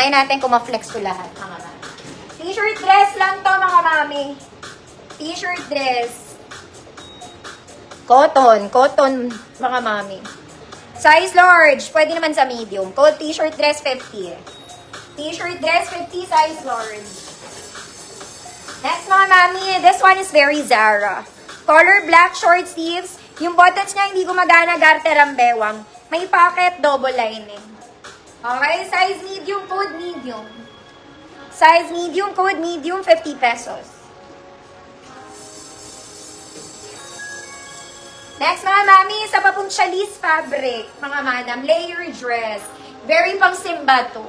Try natin kung ma-flex ko lahat, mga mami. T-shirt dress lang to, mga mami. T-shirt dress. Cotton, mga mami. Size large, pwede naman sa medium. Code t-shirt dress 50. T-shirt dress 50, size large. Next, mga mami, this one is very Zara. Color black short sleeves. Yung buttons niya hindi gumagana, garter ang bewang. May pocket, double lining. Okay, size medium, code medium. Size medium, code medium, 50 pesos. Next, mga mami, sa papong chalis fabric, mga madam, layer dress. Very pang simba to.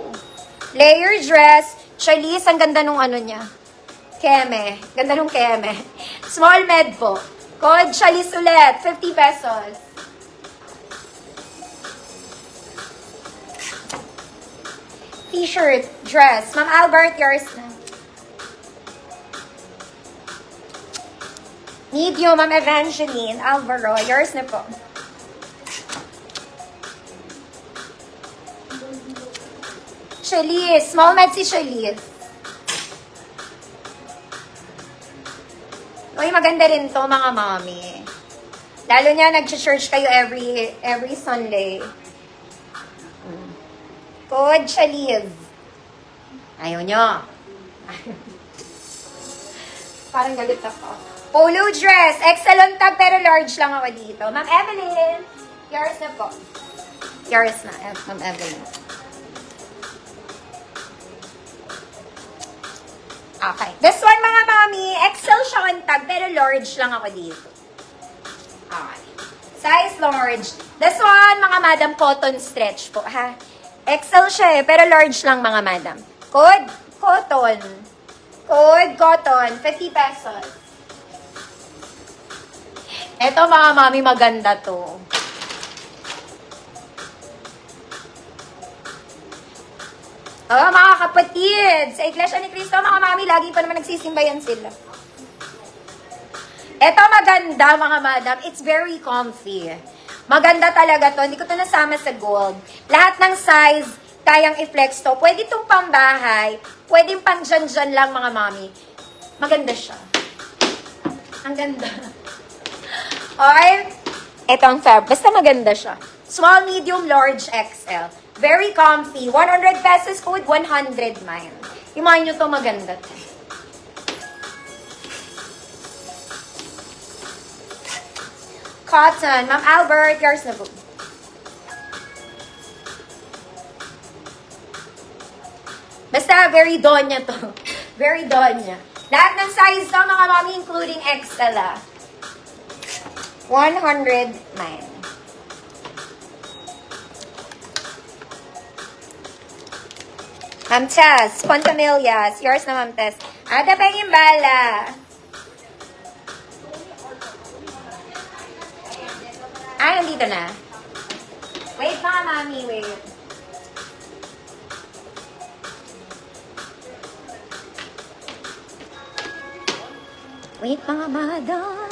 Layer dress, chalis, ang ganda nung ano niya. Keme. Ganda nung keme. Small med po. Code chalis ulit, 50 pesos. T-shirt, dress. Ma'am Albert, yours na. Medium, Ma'am Evangeline, Alvaro, yours na po. Chalis, small med si Chalis. Uy, maganda rin to, mga mami. Lalo niya, nag-church kayo every Sunday. Code Chalis. Ayaw nyo. Parang galit ako. Polo dress. Excellent tag pero large lang ako dito. Ma'am Evelyn. Yours na po. Yours na, Ma'am Evelyn. Okay. This one, mga mami, XL siya on tag pero large lang ako dito. Okay. Size large. This one, mga madam, cotton stretch po, ha? XL siya pero large lang, mga madam. Code cotton. Code cotton. 50 pesos. Eto, mga mami, maganda to. Oh, mga kapatid, sa Iglesia ni Cristo, mga mami, lagi pa naman nagsisimbayan sila. Eto, maganda, mga madam. It's very comfy. Maganda talaga to. Hindi ko to nasama sa gold. Lahat ng size, kayang i-flex to. Pwede itong pambahay. Pwede pang dyan lang, mga mami. Maganda siya. Ang ganda. Okay? Ito ang fabric. Basta maganda siya. Small, medium, large, XL. Very comfy. 100 pesos code, 100 mine. Imahin nyo to, maganda to. Cotton. Ma'am Albert, yours na po. Basta, very donya to. Very donya. Lahat ng size to, mga mami, including XL, 109. Ma'am Tess, Pontamillas. Yours na, Ma'am Tess. Ada pa yung bala. Ay, nandito na. Wait, mga mami, wait. Wait, mga madam.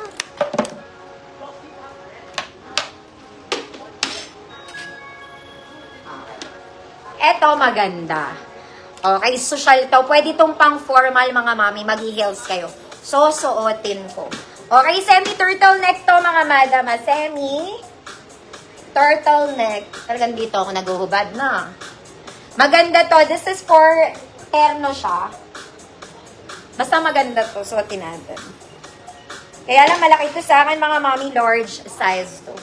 Eto, maganda. Okay, social to. Pwede itong pang-formal, mga mami. Mag-heels kayo. So, suotin ko. Okay, semi-turtleneck to, mga madam. Semi-turtleneck. Talagang dito ako naguhubad na. Maganda to. This is for terno siya. Basta maganda to. Suotin natin. Kaya lang malaki to sa akin, mga mami. Large size to.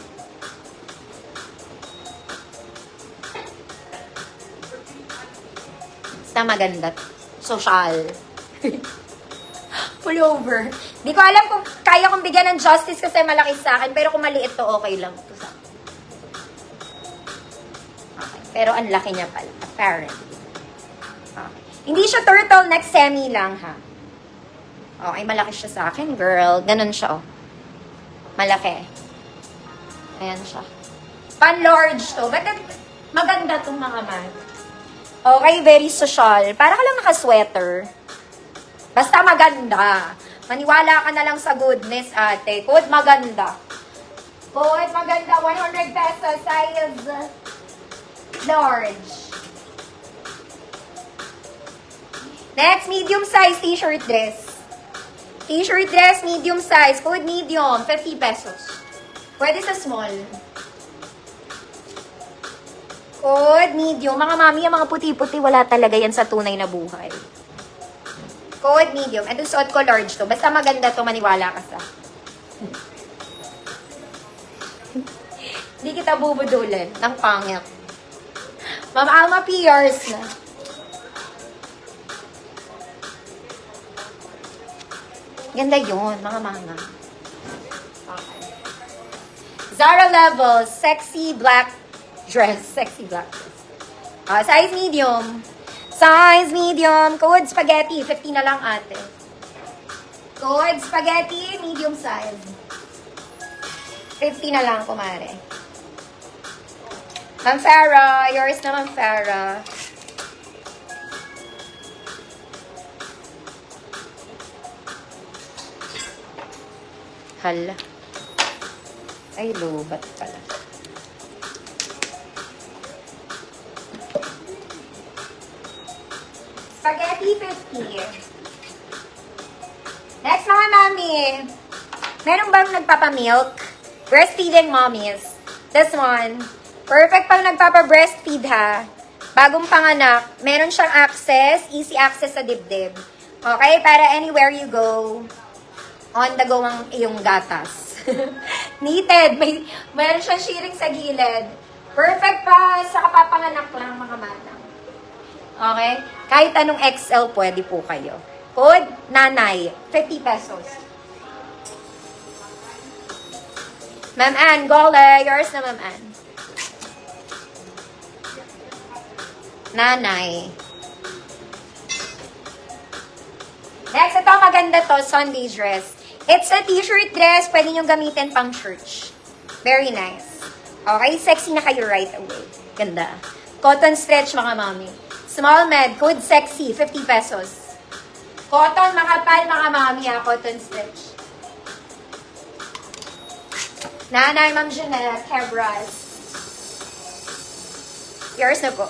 Na maganda. Social. Pullover. Di ko alam kung kaya kong bigyan ng justice kasi malaki sa akin. Pero kung maliit to, okay lang to sa akin. Okay. Pero ang laki niya pala. Apparently. Okay. Hindi siya turtleneck, semi lang, ha? Okay, malaki siya sa akin, girl. Ganun siya, oh. Malaki. Ayan siya. Pan-large to. But maganda tong mga man. Okay, very social. Para ka lang naka-sweater. Basta maganda. Maniwala ka na lang sa goodness, ate. Code maganda. Code maganda. 100 pesos. Size large. Next, medium size t-shirt dress. T-shirt dress, medium size. Code medium, 50 pesos. Pwede sa small. Code medium. Mga mami, yung mga puti-puti, wala talaga yan sa tunay na buhay. Code medium. Ito suot ko large to. Basta maganda to, maniwala ka sa. Hindi kita bubudulin ng pangit. Mama Alma Pierce na. Ganda yun, mga mama. Okay. Zara Level, sexy black dress. Sexy black dress. Size medium. Size medium. Code spaghetti. 50 na lang ate. Code spaghetti, medium size. 50 na lang, kumare. Ma'am Farah. Yours na, Ma'am Farah. Hala. Ay, lobat pala. Spaghetti 50. Next mga mami. Meron bang nagpapamilk? Breastfeeding mommies. This one. Perfect pang nagpapa-breastfeed ha. Bagong panganak. Meron siyang access. Easy access sa dibdib. Okay? Para anywhere you go, on the go ang iyong gatas. Neated. Meron siyang shearing sa gilid. Perfect pa sa kapapanganak lang mga mata. Okay? Kahit anong XL pwede po kayo. Code nanay. 50 pesos. Ma'am Ann, Gole. Yours na, Ma'am Ann. Nanay. Next, ito maganda to. Sunday dress. It's a t-shirt dress. Pwede nyo gamitin pang church. Very nice. Okay? Sexy na kayo right away. Ganda. Cotton stretch, mga mami. Small med. Code sexy. 50 pesos. Cotton, makapal, mga mami. Cotton stretch. Nanay, Ma'am Jeanette. Hair brush. Yours na po.